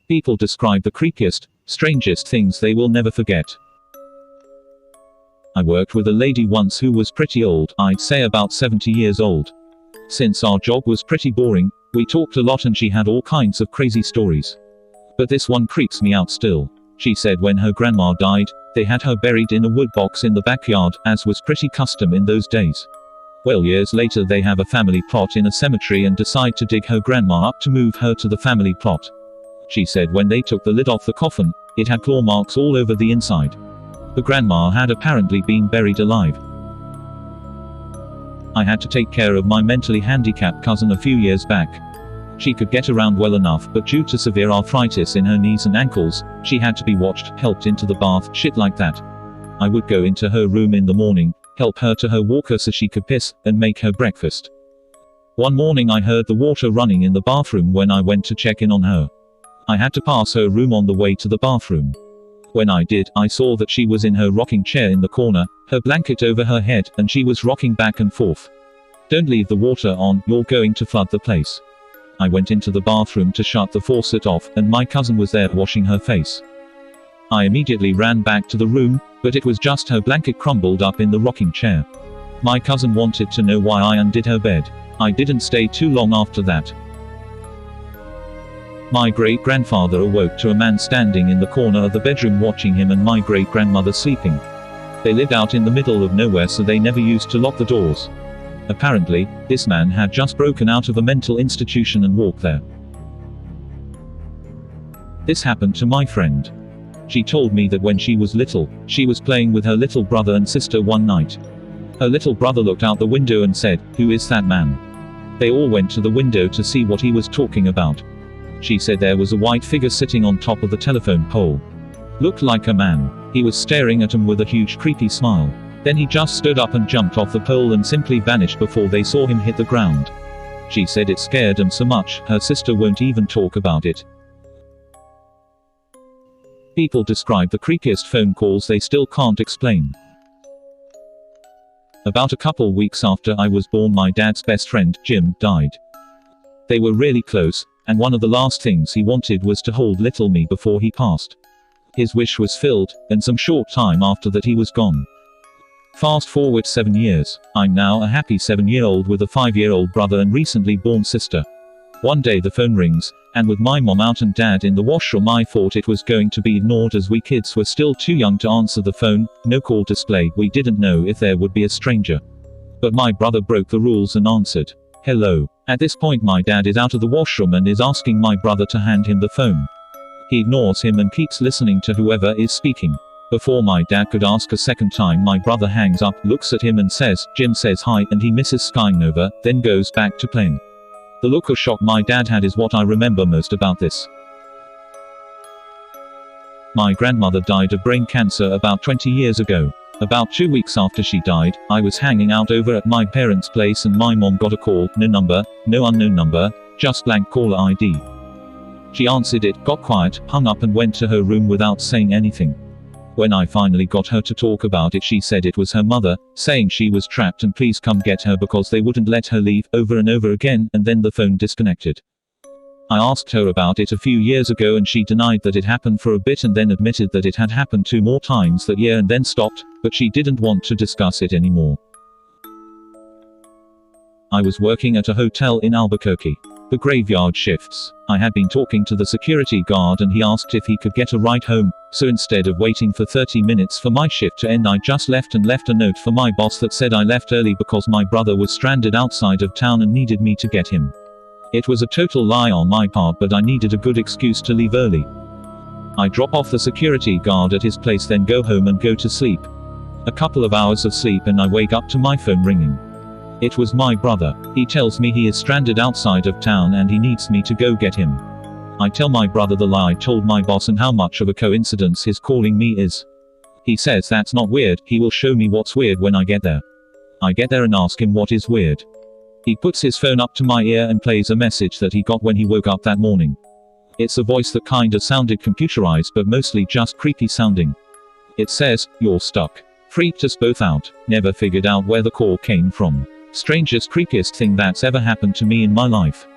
People describe the creepiest, strangest things they will never forget. I worked with a lady once who was pretty old, I'd say about 70 years old. Since our job was pretty boring, we talked a lot and she had all kinds of crazy stories. But this one creeps me out still. She said when her grandma died, they had her buried in a wood box in the backyard, as was pretty custom in those days. Well, years later they have a family plot in a cemetery and decide to dig her grandma up to move her to the family plot. She said when they took the lid off the coffin, it had claw marks all over the inside. The grandma had apparently been buried alive. I had to take care of my mentally handicapped cousin a few years back. She could get around well enough, but due to severe arthritis in her knees and ankles, she had to be watched, helped into the bath, shit like that. I would go into her room in the morning, help her to her walker so she could piss, and make her breakfast. One morning I heard the water running in the bathroom when I went to check in on her. I had to pass her room on the way to the bathroom. When I did, I saw that she was in her rocking chair in the corner, her blanket over her head, and she was rocking back and forth. Don't leave the water on, you're going to flood the place. I went into the bathroom to shut the faucet off, and my cousin was there washing her face. I immediately ran back to the room, but it was just her blanket crumbled up in the rocking chair. My cousin wanted to know why I undid her bed. I didn't stay too long after that. My great-grandfather awoke to a man standing in the corner of the bedroom watching him and my great-grandmother sleeping. They lived out in the middle of nowhere, so they never used to lock the doors. Apparently, this man had just broken out of a mental institution and walked there. This happened to my friend. She told me that when she was little, she was playing with her little brother and sister one night. Her little brother looked out the window and said, "Who is that man?" They all went to the window to see what he was talking about. She said there was a white figure sitting on top of the telephone pole. Looked like a man. He was staring at them with a huge creepy smile. Then he just stood up and jumped off the pole and simply vanished before they saw him hit the ground. She said it scared them so much, her sister won't even talk about it. People describe the creepiest phone calls they still can't explain. About a couple weeks after I was born, my dad's best friend, Jim, died. They were really close, and one of the last things he wanted was to hold little me before he passed. His wish was filled, and some short time after that he was gone. Fast forward 7 years, I'm now a happy 7-year-old with a 5-year-old brother and recently born sister. One day the phone rings, and with my mom out and dad in the washroom I thought it was going to be ignored as we kids were still too young to answer the phone, no call display, we didn't know if there would be a stranger. But my brother broke the rules and answered. Hello. At this point my dad is out of the washroom and is asking my brother to hand him the phone. He ignores him and keeps listening to whoever is speaking. Before my dad could ask a second time, my brother hangs up, looks at him and says, "Jim says hi," and he misses skying over, then goes back to playing. The look of shock my dad had is what I remember most about this. My grandmother died of brain cancer about 20 years ago. About 2 weeks after she died, I was hanging out over at my parents' place and my mom got a call, no number, no unknown number, just blank caller ID. She answered it, got quiet, hung up and went to her room without saying anything. When I finally got her to talk about it, she said it was her mother, saying she was trapped and please come get her because they wouldn't let her leave, over and over again, and then the phone disconnected. I asked her about it a few years ago and she denied that it happened for a bit and then admitted that it had happened 2 more times that year and then stopped, but she didn't want to discuss it anymore. I was working at a hotel in Albuquerque. The graveyard shifts. I had been talking to the security guard and he asked if he could get a ride home, so instead of waiting for 30 minutes for my shift to end I just left and left a note for my boss that said I left early because my brother was stranded outside of town and needed me to get him. It was a total lie on my part, but I needed a good excuse to leave early. I drop off the security guard at his place, then go home and go to sleep. A couple of hours of sleep and I wake up to my phone ringing. It was my brother. He tells me he is stranded outside of town and he needs me to go get him. I tell my brother the lie I told my boss and how much of a coincidence his calling me is. He says that's not weird, he will show me what's weird when I get there. I get there and ask him what is weird. He puts his phone up to my ear and plays a message that he got when he woke up that morning. It's a voice that kinda sounded computerized but mostly just creepy sounding. It says, "You're stuck." Freaked us both out. Never figured out where the call came from. Strangest, creepiest thing that's ever happened to me in my life.